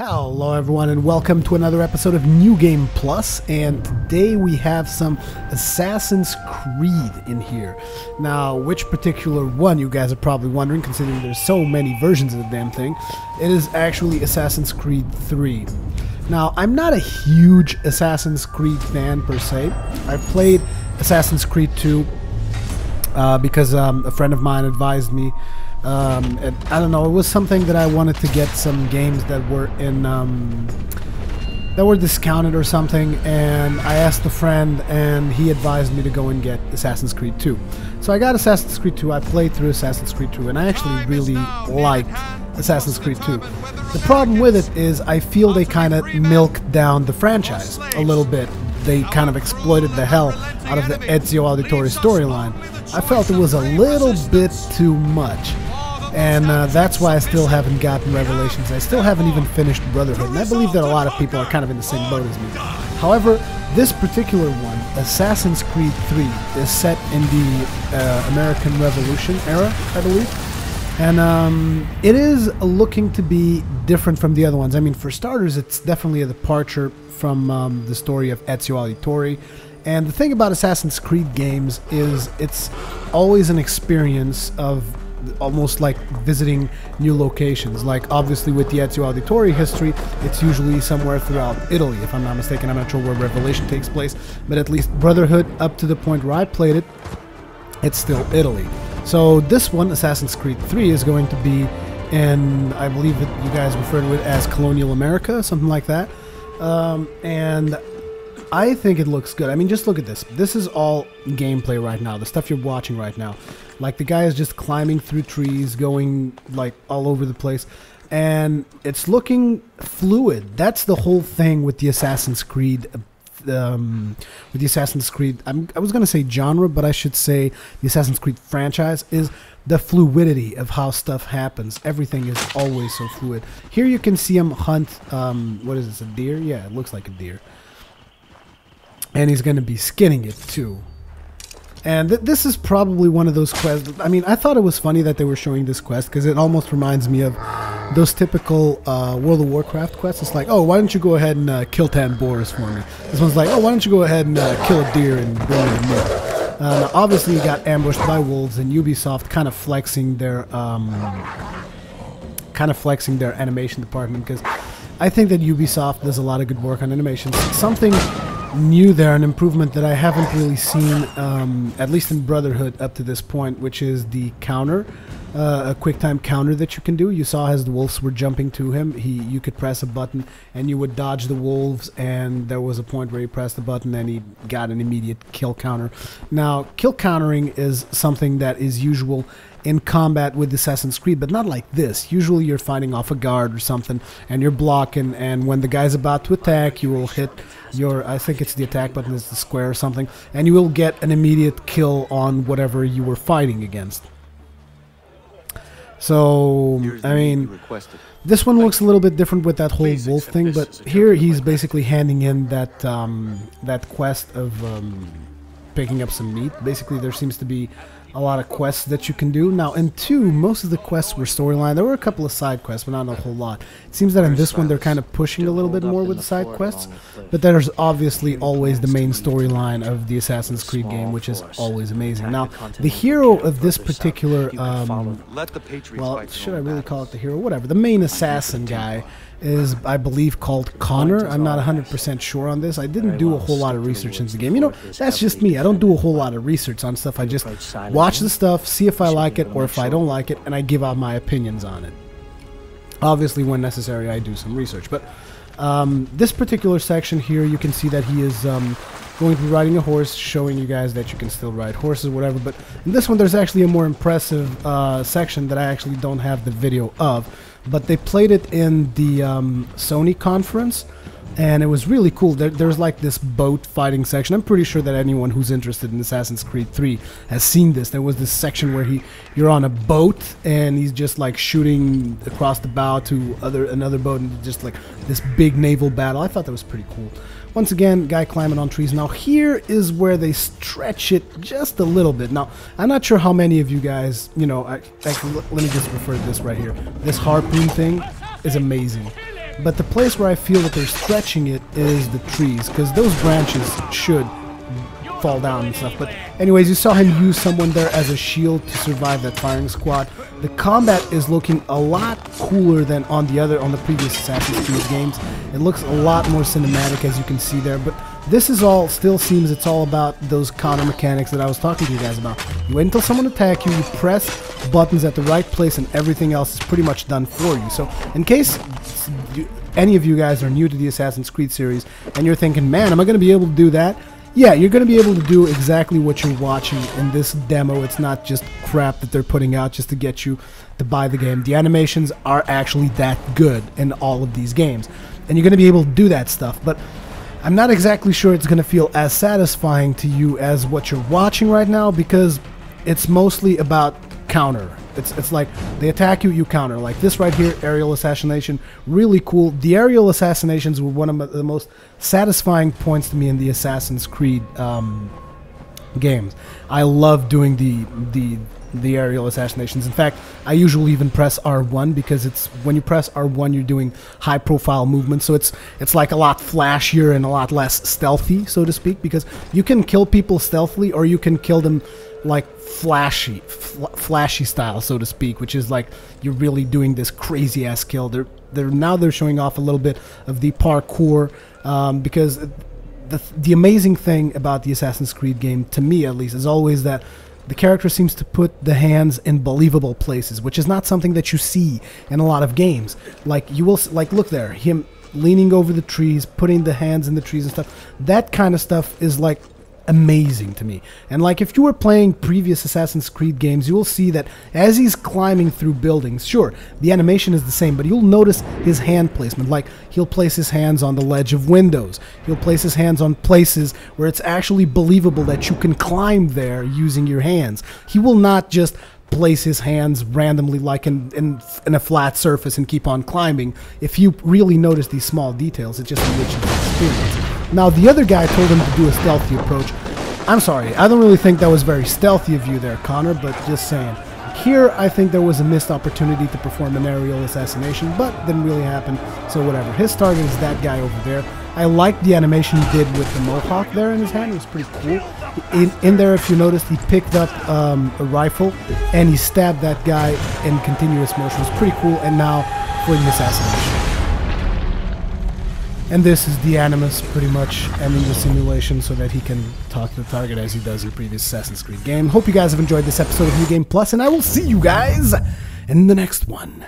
Hello everyone and welcome to another episode of New Game Plus, and today we have some Assassin's Creed in here. Now, which particular one, you guys are probably wondering, considering there's so many versions of the damn thing. It is actually Assassin's Creed 3. Now, I'm not a huge Assassin's Creed fan per se. I played Assassin's Creed 2 because a friend of mine advised me. And I don't know, it was something that I wanted to get some games that were in that were discounted or something, and I asked a friend and he advised me to go and get Assassin's Creed 2. So I got Assassin's Creed 2, I played through Assassin's Creed 2, and I actually really liked Assassin's Creed 2. The problem with it is I feel they kind of milked down the franchise a little bit. They kind of exploited the hell out of the Ezio Auditore storyline. I felt it was a little bit too much. And that's why I still haven't gotten Revelations. I still haven't even finished Brotherhood, and I believe that a lot of people are kind of in the same boat as me. However, this particular one, Assassin's Creed 3, is set in the American Revolution era, I believe. And it is looking to be different from the other ones. I mean, for starters, it's definitely a departure from the story of Ezio Auditore. And the thing about Assassin's Creed games is it's always an experience of almost like visiting new locations. Like, obviously with the Ezio Auditore history, it's usually somewhere throughout Italy, if I'm not mistaken. I'm not sure where Revelation takes place, but at least Brotherhood, up to the point where I played it, it's still Italy. So this one, Assassin's Creed 3, is going to be in, I believe that you guys refer to it as Colonial America, something like that. And I think it looks good. I mean, just look at this. This is all gameplay right now, the stuff you're watching right now. Like, the guy is just climbing through trees, going, like, all over the place. And it's looking fluid. That's the whole thing with the Assassin's Creed, I was going to say genre, but I should say the Assassin's Creed franchise, is the fluidity of how stuff happens. Everything is always so fluid. Here you can see him hunt, what is this, a deer? Yeah, it looks like a deer. And he's going to be skinning it too. And this is probably one of those quests. I mean, I thought it was funny that they were showing this quest, because it almost reminds me of those typical World of Warcraft quests. It's like, oh, why don't you go ahead and kill 10 boars for me? This one's like, oh, why don't you go ahead and kill a deer and bring me the meat? Now, obviously, you got ambushed by wolves, and Ubisoft kind of flexing their animation department, because I think that Ubisoft does a lot of good work on animations. Something new there, an improvement that I haven't really seen, at least in Brotherhood up to this point, which is the counter, a quick time counter that you can do. You saw as the wolves were jumping to him, you could press a button and you would dodge the wolves, and there was a point where he pressed the button and he got an immediate kill counter. Now, kill countering is something that is usual in combat with Assassin's Creed, but not like this. Usually you're fighting off a guard or something, and you're blocking, and when the guy's about to attack, you will hit your, I think it's the attack button, is the square or something, and you will get an immediate kill on whatever you were fighting against. So, I mean, this one looks a little bit different with that whole wolf thing, but here he's basically handing in that, that quest of picking up some meat. Basically, there seems to be a lot of quests that you can do. Now, in 2, most of the quests were storyline. There were a couple of side quests, but not a whole lot. It seems that in this one, they're kind of pushing a little bit more with the side quests, but there's obviously always the main storyline of the Assassin's Creed game, which is always amazing. Now, the hero of this particular, well, should I really call it the hero? Whatever. The main assassin guy is, I believe, called Connor. I'm not 100% sure on this. I didn't do a whole lot of research into the game. You know, that's just me. I don't do a whole lot of research on stuff. I just watch the stuff, see if I like it, or if I don't like it, and I give out my opinions on it. Obviously, when necessary, I do some research. But this particular section here, you can see that he is going to be riding a horse, showing you guys that you can still ride horses, whatever. But in this one, there's actually a more impressive section that I actually don't have the video of. But they played it in the Sony conference, and it was really cool. There's like this boat fighting section. I'm pretty sure that anyone who's interested in Assassin's Creed 3 has seen this. There was this section where you're on a boat, and he's just like shooting across the bow to another boat, and just like this big naval battle. I thought that was pretty cool. Once again, guy climbing on trees. Now, here is where they stretch it just a little bit. Now, I'm not sure how many of you guys, you know, let me just refer to this right here. This harpoon thing is amazing. but the place where I feel that they're stretching it is the trees, because those branches should fall down and stuff. But anyways, you saw him use someone there as a shield to survive that firing squad. The combat is looking a lot cooler than on the previous Assassin's Creed games. It looks a lot more cinematic, as you can see there, but this is all, still seems it's all about those counter mechanics that I was talking to you guys about. You wait until someone attacks you, you press buttons at the right place, and everything else is pretty much done for you. So in case any of you guys are new to the Assassin's Creed series and you're thinking, man, am I going to be able to do that? Yeah, you're going to be able to do exactly what you're watching in this demo. It's not just crap that they're putting out just to get you to buy the game. The animations are actually that good in all of these games, and you're going to be able to do that stuff. But I'm not exactly sure it's going to feel as satisfying to you as what you're watching right now, because it's mostly about counter. It's like they attack you, you counter. Like this right here, aerial assassination, really cool. The aerial assassinations were one of the most satisfying points to me in the Assassin's Creed games. I love doing the aerial assassinations. In fact, I usually even press R1, because it's when you press R1 you're doing high profile movements, so it's like a lot flashier and a lot less stealthy, so to speak, because you can kill people stealthily or you can kill them like flashy style, so to speak, which is like you're really doing this crazy ass kill. They're showing off a little bit of the parkour, because the amazing thing about the Assassin's Creed game, to me at least, is always that the character seems to put the hands in believable places, which is not something that you see in a lot of games. Like you will, like look there, him leaning over the trees, putting the hands in the trees and stuff. That kind of stuff is like amazing to me. And like if you were playing previous Assassin's Creed games, you will see that as he's climbing through buildings, sure, the animation is the same, but you'll notice his hand placement. Like he'll place his hands on the ledge of windows, he'll place his hands on places where it's actually believable that you can climb there using your hands. He will not just place his hands randomly like in a flat surface and keep on climbing. If you really notice these small details, it just enriches the experience. Now, the other guy told him to do a stealthy approach. I'm sorry, I don't really think that was very stealthy of you there, Connor, but just saying. Here, I think there was a missed opportunity to perform an aerial assassination, but didn't really happen, so whatever. His target is that guy over there. I liked the animation he did with the mohawk there in his hand. It was pretty cool. In there, if you noticed, he picked up a rifle, and he stabbed that guy in continuous motion. It was pretty cool, and now for the assassination. And this is the Animus pretty much ending the simulation so that he can talk to the target as he does in previous Assassin's Creed game. Hope you guys have enjoyed this episode of New Game Plus, and I will see you guys in the next one.